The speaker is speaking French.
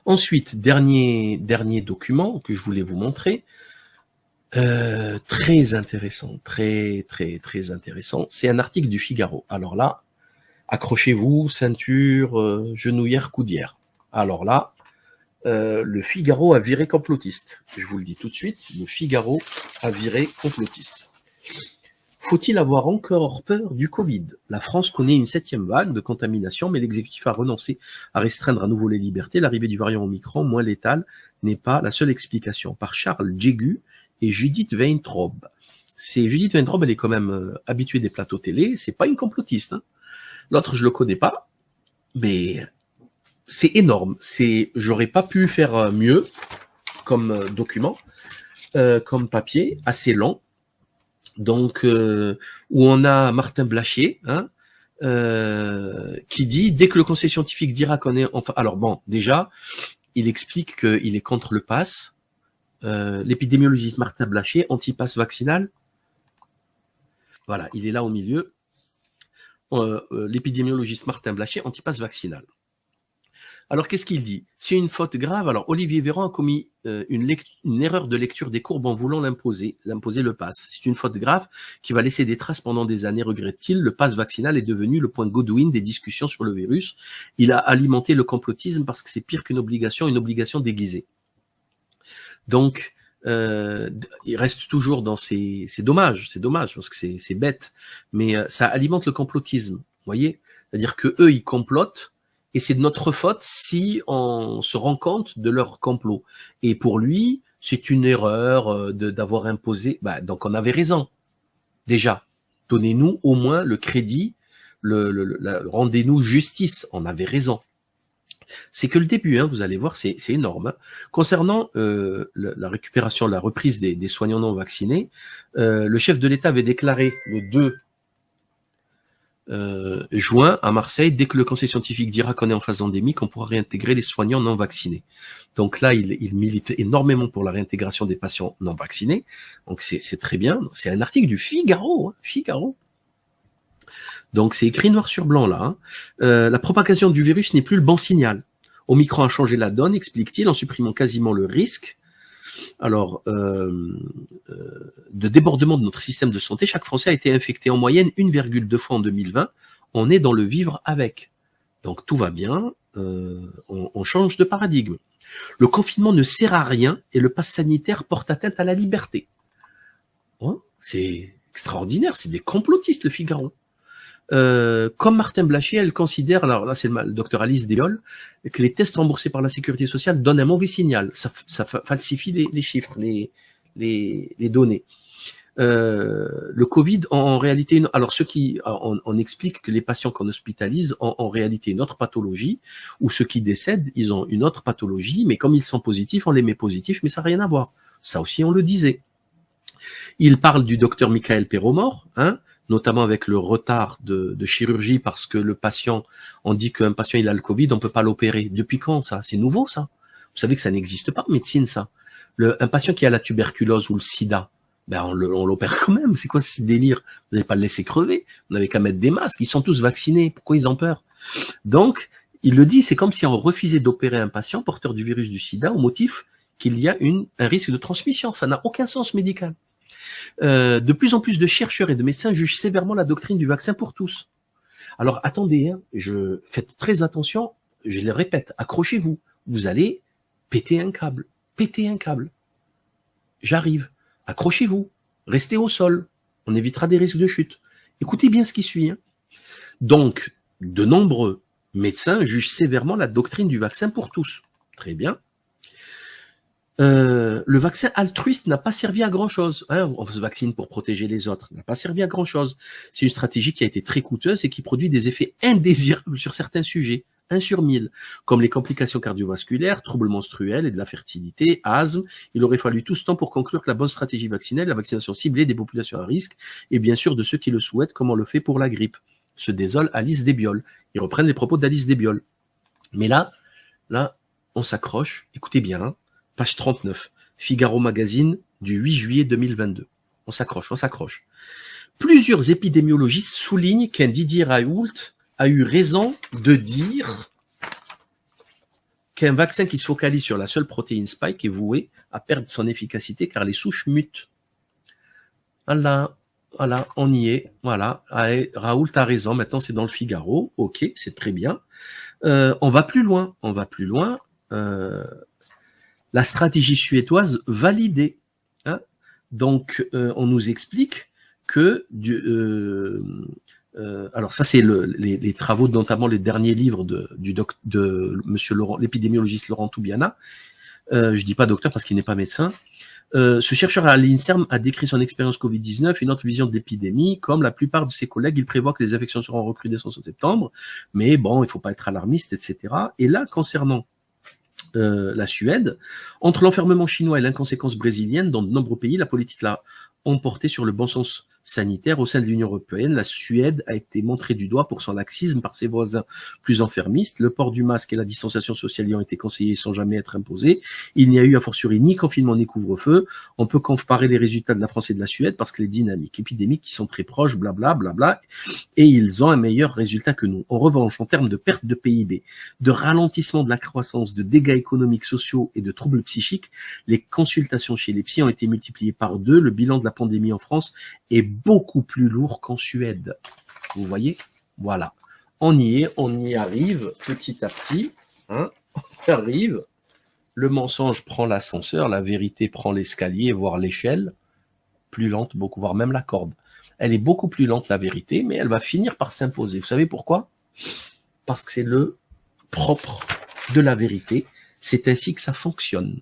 Ensuite, dernier document que je voulais vous montrer, très intéressant, très intéressant. C'est un article du Figaro. Alors là, accrochez-vous, ceinture, genouillère, coudière. Alors là, le Figaro a viré complotiste. Je vous le dis tout de suite, le Figaro a viré complotiste. Faut-il avoir encore peur du Covid? La France connaît une 7e vague de contamination, mais l'exécutif a renoncé à restreindre à nouveau les libertés. L'arrivée du variant Omicron, moins létal, n'est pas la seule explication. Par Charles Jégu et Judith Weintraub. Judith Weintraub, elle est quand même habituée des plateaux télé, c'est pas une complotiste. Hein. L'autre, je le connais pas, mais c'est énorme. J'aurais pas pu faire mieux comme document, comme papier, assez long. Donc, où on a Martin Blachier, hein, qui dit, dès que le conseil scientifique dira qu'on est... Enfin, alors bon, déjà, il explique qu'il est contre le pass. L'épidémiologiste Martin Blachier, anti-pass vaccinal. Voilà, il est là au milieu. L'épidémiologiste Martin Blachier, anti-pass vaccinal. Alors, qu'est-ce qu'il dit? C'est une faute grave. Alors, Olivier Véran a commis une erreur de lecture des courbes en voulant l'imposer le pass. C'est une faute grave qui va laisser des traces pendant des années, regrette-t-il. Le pass vaccinal est devenu le point Godwin des discussions sur le virus. Il a alimenté le complotisme parce que c'est pire qu'une obligation déguisée. Donc, il reste toujours dans c'est dommage parce que c'est bête, mais ça alimente le complotisme, vous voyez? C'est-à-dire que eux, ils complotent, et c'est de notre faute si on se rend compte de leur complot. Et pour lui, c'est une erreur d'avoir imposé. Donc on avait raison. Déjà, donnez-nous au moins le crédit, rendez-nous justice. On avait raison. C'est que le début, hein, vous allez voir, c'est énorme. Hein. Concernant la récupération, la reprise des soignants non vaccinés, le chef de l'État avait déclaré le 2 juin à Marseille, dès que le conseil scientifique dira qu'on est en phase endémique, on pourra réintégrer les soignants non vaccinés. Donc là, il milite énormément pour la réintégration des patients non vaccinés. Donc c'est très bien. C'est un article du Figaro, hein, Figaro. Donc c'est écrit noir sur blanc là. Hein. La propagation du virus n'est plus le bon signal. Omicron a changé la donne, explique-t-il, en supprimant quasiment le risque. Alors, de débordement de notre système de santé, chaque Français a été infecté en moyenne 1,2 fois en 2020. On est dans le vivre avec. Donc tout va bien, on change de paradigme. Le confinement ne sert à rien et le pass sanitaire porte atteinte à la liberté. Hein, c'est extraordinaire, c'est des complotistes, le Figaro. Comme Martin Blachier, elle considère, alors là c'est le docteur Alice Desbioles, que les tests remboursés par la Sécurité sociale donnent un mauvais signal. Ça falsifie les chiffres, les données. Le Covid, en réalité, alors on explique que les patients qu'on hospitalise ont en réalité une autre pathologie, ou ceux qui décèdent, ils ont une autre pathologie, mais comme ils sont positifs, on les met positifs, mais ça n'a rien à voir. Ça aussi, on le disait. Il parle du docteur Michael Perromort, hein, notamment avec le retard de chirurgie parce que le patient, on dit qu'un patient il a le Covid, on peut pas l'opérer. Depuis quand ça? C'est nouveau ça? Vous savez que ça n'existe pas en médecine ça. Un patient qui a la tuberculose ou le sida, on l'opère quand même. C'est quoi ce délire? Vous n'allez pas le laisser crever. Vous n'avez qu'à mettre des masques. Ils sont tous vaccinés. Pourquoi ils ont peur? Donc, il le dit, c'est comme si on refusait d'opérer un patient porteur du virus du sida au motif qu'il y a un risque de transmission. Ça n'a aucun sens médical. De plus en plus de chercheurs et de médecins jugent sévèrement la doctrine du vaccin pour tous. Alors attendez, hein, faites très attention, je le répète, accrochez-vous, vous allez péter un câble. J'arrive, accrochez-vous, restez au sol, on évitera des risques de chute. Écoutez bien ce qui suit. Hein. Donc, de nombreux médecins jugent sévèrement la doctrine du vaccin pour tous. Très bien. Le vaccin altruiste n'a pas servi à grand-chose. Hein, on se vaccine pour protéger les autres. N'a pas servi à grand-chose. C'est une stratégie qui a été très coûteuse et qui produit des effets indésirables sur certains sujets, 1 sur 1000, comme les complications cardiovasculaires, troubles menstruels et de la fertilité, asthme. Il aurait fallu tout ce temps pour conclure que la bonne stratégie vaccinale, la vaccination ciblée des populations à risque, et bien sûr de ceux qui le souhaitent, comme on le fait pour la grippe. Se désole Alice Desbioles. Ils reprennent les propos d'Alice Desbioles. Mais là, on s'accroche. Écoutez bien, hein. Page 39, Figaro Magazine du 8 juillet 2022. On s'accroche. Plusieurs épidémiologistes soulignent qu'un Didier Raoult a eu raison de dire qu'un vaccin qui se focalise sur la seule protéine spike est voué à perdre son efficacité car les souches mutent. Voilà, on y est. Voilà, allez, Raoul, t'as raison. Maintenant, c'est dans le Figaro. Ok, c'est très bien. On va plus loin. La stratégie suédoise validée. Hein. Donc, on nous explique que alors ça c'est les travaux, notamment les derniers livres de Monsieur Laurent, l'épidémiologiste Laurent Toubiana. Je dis pas docteur parce qu'il n'est pas médecin. Ce chercheur à l'INSERM a décrit son expérience Covid-19, une autre vision de l'épidémie. Comme la plupart de ses collègues, il prévoit que les infections seront en recrudescence en septembre, mais bon, il faut pas être alarmiste, etc. Et là, concernant la Suède, entre l'enfermement chinois et l'inconséquence brésilienne, dans de nombreux pays, la politique l'a emporté sur le bon sens sanitaire au sein de l'Union européenne. La Suède a été montrée du doigt pour son laxisme par ses voisins plus enfermistes. Le port du masque et la distanciation sociale y ont été conseillés sans jamais être imposés. Il n'y a eu a fortiori ni confinement ni couvre-feu. On peut comparer les résultats de la France et de la Suède parce que les dynamiques épidémiques qui sont très proches, blabla, et ils ont un meilleur résultat que nous. En revanche, en termes de perte de PIB, de ralentissement de la croissance, de dégâts économiques, sociaux et de troubles psychiques, les consultations chez les psys ont été multipliées par 2. Le bilan de la pandémie en France est beaucoup plus lourd qu'en Suède. Vous voyez? Voilà. On y arrive petit à petit. Hein, on y arrive. Le mensonge prend l'ascenseur, la vérité prend l'escalier, voire l'échelle. Plus lente, beaucoup, voire même la corde. Elle est beaucoup plus lente, la vérité, mais elle va finir par s'imposer. Vous savez pourquoi? Parce que c'est le propre de la vérité. C'est ainsi que ça fonctionne.